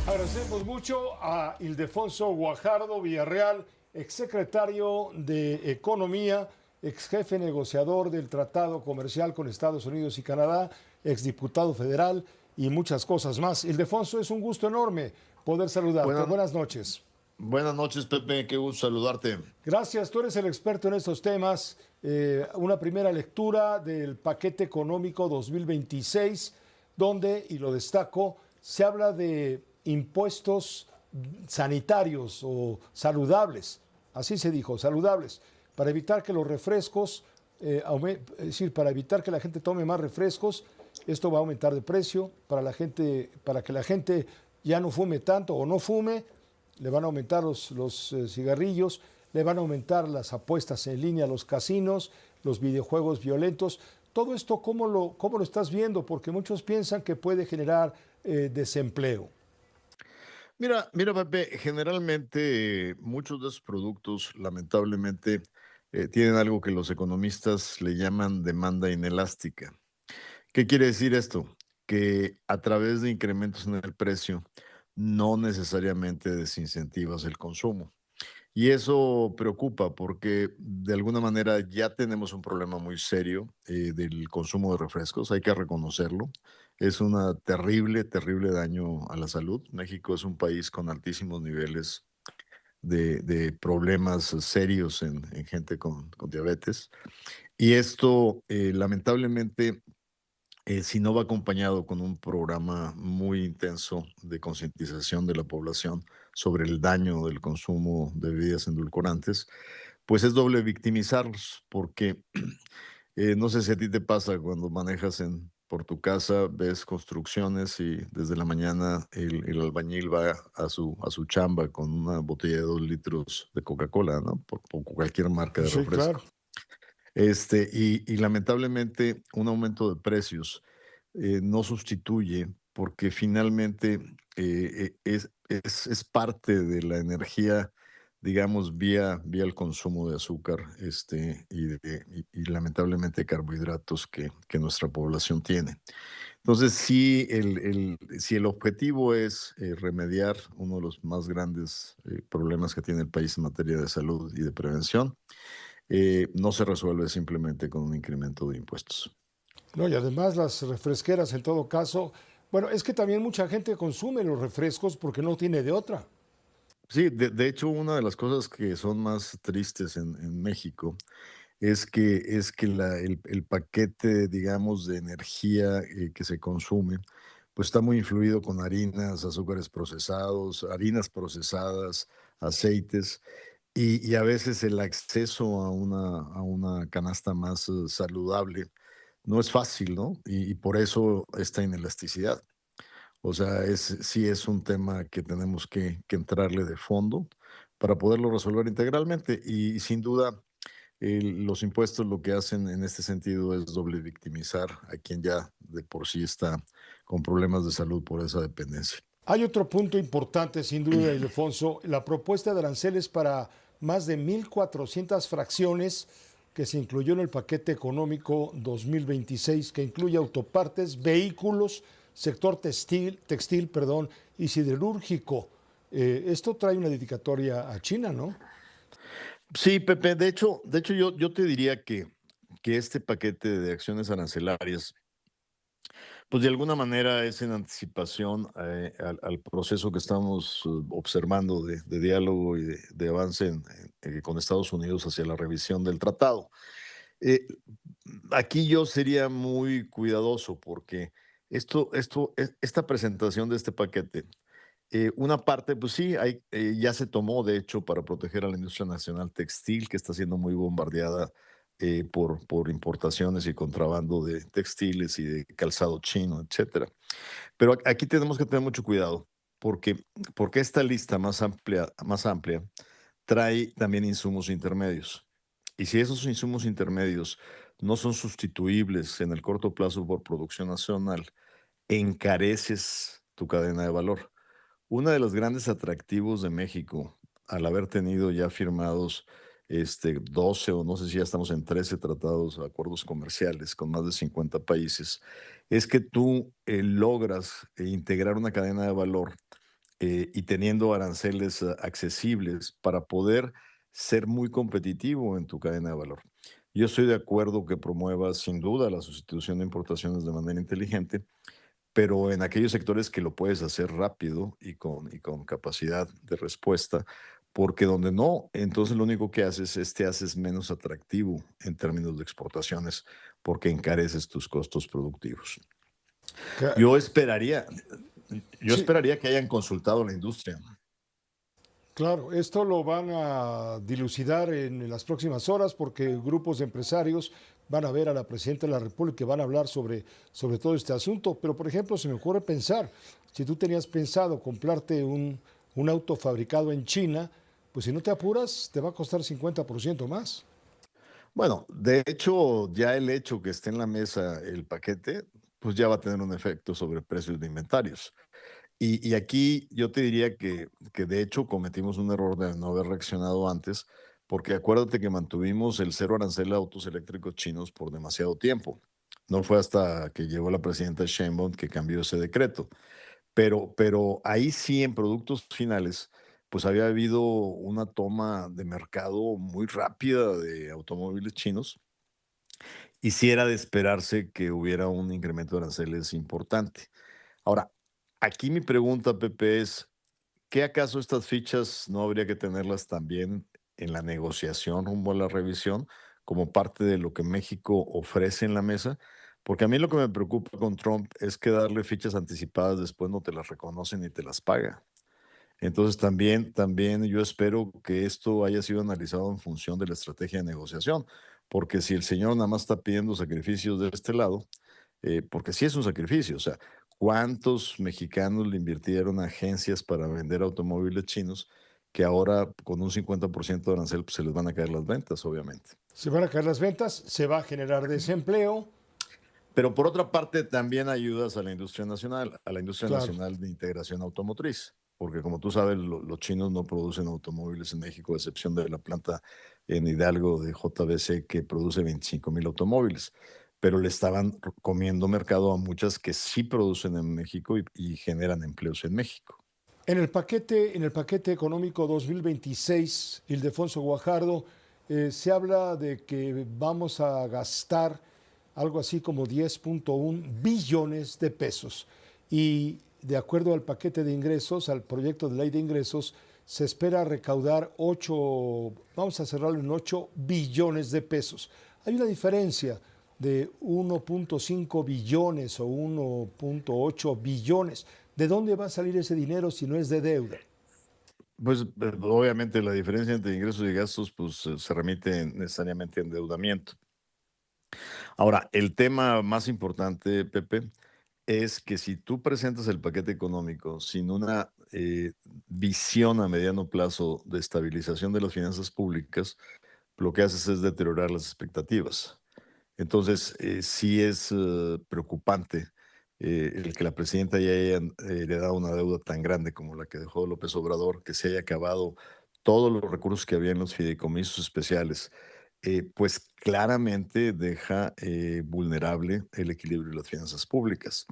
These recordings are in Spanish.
Agradecemos mucho a Ildefonso Guajardo Villarreal, exsecretario de Economía, exjefe negociador del Tratado Comercial con Estados Unidos y Canadá, exdiputado federal y muchas cosas más. Ildefonso, es un gusto enorme poder saludarte. Buenas, Buenas noches. buenas noches, Pepe. Qué gusto saludarte. Gracias, tú eres el experto en estos temas. Una primera lectura del paquete económico 2026, donde, y lo destaco, se habla de impuestos sanitarios o saludables, así se dijo, saludables, para evitar que los refrescos, es decir, para evitar que la gente tome más refrescos. Esto va a aumentar de precio para la gente, para que la gente ya no fume tanto o no fume. Le van a aumentar los cigarrillos, le van a aumentar las apuestas en línea, los casinos, los videojuegos violentos. Todo esto, ¿cómo lo estás viendo? Porque muchos piensan que puede generar desempleo. Mira, Pepe, generalmente muchos de esos productos, lamentablemente, tienen algo que los economistas le llaman demanda inelástica. ¿Qué quiere decir esto? Que a través de incrementos en el precio, no necesariamente desincentivas el consumo. Y eso preocupa porque de alguna manera ya tenemos un problema muy serio del consumo de refrescos, hay que reconocerlo. Es un terrible, terrible daño a la salud. México es un país con altísimos niveles de problemas serios en gente con diabetes. Y esto, lamentablemente, si no va acompañado con un programa muy intenso de concientización de la población sobre el daño del consumo de bebidas endulcorantes, pues es doble victimizarlos, porque no sé si a ti te pasa cuando manejas por tu casa, ves construcciones y desde la mañana el albañil va a su chamba con una botella de 2 litros de Coca-Cola, ¿no? Por cualquier marca de Sí, claro. refresco. Y lamentablemente un aumento de precios no sustituye, porque finalmente es parte de la energía, digamos, vía el consumo de azúcar y lamentablemente carbohidratos que nuestra población tiene. Entonces, sí, si el objetivo es remediar uno de los más grandes problemas que tiene el país en materia de salud y de prevención, no se resuelve simplemente con un incremento de impuestos. No, y además las refresqueras en todo caso, bueno, es que también mucha gente consume los refrescos porque no tiene de otra. Sí, de hecho, una de las cosas que son más tristes en México es que el paquete, digamos, de energía que se consume, pues está muy influido con harinas, azúcares procesados, harinas procesadas, aceites, y a veces el acceso a una canasta más saludable no es fácil, ¿no? Y por eso esta inelasticidad. O sea, sí es un tema que tenemos que entrarle de fondo para poderlo resolver integralmente. Y sin duda, los impuestos lo que hacen en este sentido es doble victimizar a quien ya de por sí está con problemas de salud por esa dependencia. Hay otro punto importante, sin duda, Ildefonso, la propuesta de aranceles para más de 1.400 fracciones que se incluyó en el paquete económico 2026, que incluye autopartes, vehículos, sector textil, perdón, y siderúrgico. Esto trae una dedicatoria a China, ¿no? Sí, Pepe, de hecho yo te diría que este paquete de acciones arancelarias, pues de alguna manera es en anticipación al proceso que estamos observando de diálogo y de avance con Estados Unidos hacia la revisión del tratado. Eh, Aquí yo sería muy cuidadoso porque esta presentación de este paquete, una parte, pues sí, ya se tomó, de hecho, para proteger a la industria nacional textil, que está siendo muy bombardeada por importaciones y contrabando de textiles y de calzado chino, etcétera. Pero aquí tenemos que tener mucho cuidado, porque, porque esta lista más amplia trae también insumos intermedios. Y si esos insumos intermedios no son sustituibles en el corto plazo por producción nacional, encareces tu cadena de valor. Uno de los grandes atractivos de México, al haber tenido ya firmados 12 o no sé si ya estamos en 13 tratados, acuerdos comerciales con más de 50 países, es que tú logras integrar una cadena de valor y teniendo aranceles accesibles para poder ser muy competitivo en tu cadena de valor. Yo estoy de acuerdo que promuevas sin duda la sustitución de importaciones de manera inteligente, pero en aquellos sectores que lo puedes hacer rápido y con capacidad de respuesta, porque donde no, entonces lo único que haces es te haces menos atractivo en términos de exportaciones, porque encareces tus costos productivos. Que- Yo esperaría, yo Sí, esperaría que hayan consultado a la industria. claro, esto lo van a dilucidar en las próximas horas porque grupos de empresarios van a ver a la presidenta de la República y van a hablar sobre todo este asunto. Pero, por ejemplo, se me ocurre pensar, si tú tenías pensado comprarte un auto fabricado en China, pues si no te apuras, te va a costar 50% más. Bueno, de hecho, ya el hecho que esté en la mesa el paquete, pues ya va a tener un efecto sobre precios de inventarios. Y aquí yo te diría que de hecho cometimos un error de no haber reaccionado antes, porque acuérdate que mantuvimos el cero arancel a autos eléctricos chinos por demasiado tiempo. No fue hasta que llegó la presidenta Sheinbaum que cambió ese decreto. Pero ahí sí, en productos finales, pues había habido una toma de mercado muy rápida de automóviles chinos y sí era de esperarse que hubiera un incremento de aranceles importante. Ahora, aquí mi pregunta, Pepe, es, ¿qué acaso estas fichas no habría que tenerlas también en la negociación rumbo a la revisión como parte de lo que México ofrece en la mesa? Porque a mí lo que me preocupa con Trump es que darle fichas anticipadas después no te las reconoce ni te las paga. Entonces también yo espero que esto haya sido analizado en función de la estrategia de negociación, porque si el señor nada más está pidiendo sacrificios de este lado, porque sí es un sacrificio, o sea, ¿cuántos mexicanos le invirtieron a agencias para vender automóviles chinos que ahora con un 50% de arancel pues, se les van a caer las ventas, obviamente? Se van a caer las ventas, se va a generar desempleo, Pero por otra parte, también ayudas a la industria nacional, claro. de integración automotriz, porque como tú sabes, los chinos no producen automóviles en México, a excepción de la planta en Hidalgo de JBC que produce 25,000 automóviles, pero le estaban comiendo mercado a muchas que sí producen en México y generan empleos en México. En el paquete económico 2026, Ildefonso Guajardo, se habla de que vamos a gastar algo así como 10.1 billones de pesos. Y de acuerdo al paquete de ingresos, al proyecto de ley de ingresos, se espera recaudar 8, vamos a cerrarlo en 8 billones de pesos. Hay una diferencia de 1.5 billones o 1.8 billones. ¿De dónde va a salir ese dinero si no es de deuda? Pues obviamente la diferencia entre ingresos y gastos pues se remite necesariamente a endeudamiento. Ahora, el tema más importante, Pepe, es que si tú presentas el paquete económico sin una visión a mediano plazo de estabilización de las finanzas públicas, lo que haces es deteriorar las expectativas. Entonces, sí es preocupante el que la presidenta ya haya heredado una deuda tan grande como la que dejó López Obrador, que se haya acabado todos los recursos que había en los fideicomisos especiales, pues claramente deja vulnerable el equilibrio de las finanzas públicas.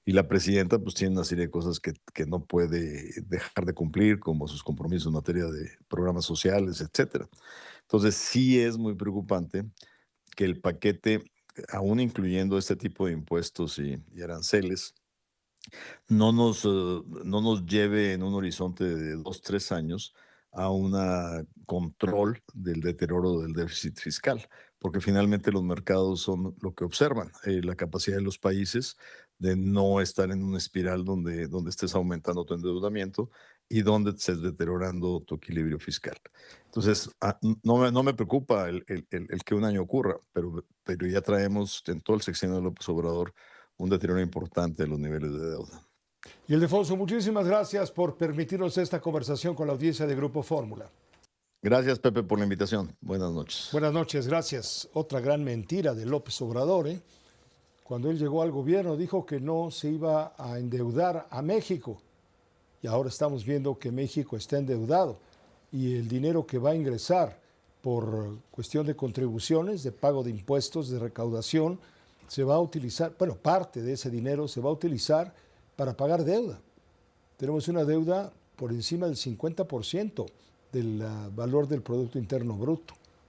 Y la presidenta pues tiene una serie de cosas que no puede dejar de cumplir, como sus compromisos en materia de programas sociales, etcétera. Entonces sí es muy preocupante que el paquete, aún incluyendo este tipo de impuestos y aranceles, no nos lleve en un horizonte de 2, 3 años a un control del deterioro del déficit fiscal, porque finalmente los mercados son lo que observan, la capacidad de los países de no estar en una espiral donde estés aumentando tu endeudamiento y donde estés deteriorando tu equilibrio fiscal. Entonces, no me preocupa el que un año ocurra, pero ya traemos en todo el sexenio de López Obrador un deterioro importante de los niveles de deuda. Y Ildefonso, muchísimas gracias por permitirnos esta conversación con la audiencia de Grupo Fórmula. Gracias, Pepe, por la invitación. Buenas noches. Buenas noches, gracias. Otra gran mentira de López Obrador, ¿eh? Cuando él llegó al gobierno dijo que no se iba a endeudar a México. Y ahora estamos viendo que México está endeudado y el dinero que va a ingresar por cuestión de contribuciones, de pago de impuestos, de recaudación, se va a utilizar, bueno, parte de ese dinero se va a utilizar para pagar deuda. tenemos una deuda por encima del 50% del valor del Producto Interno Bruto.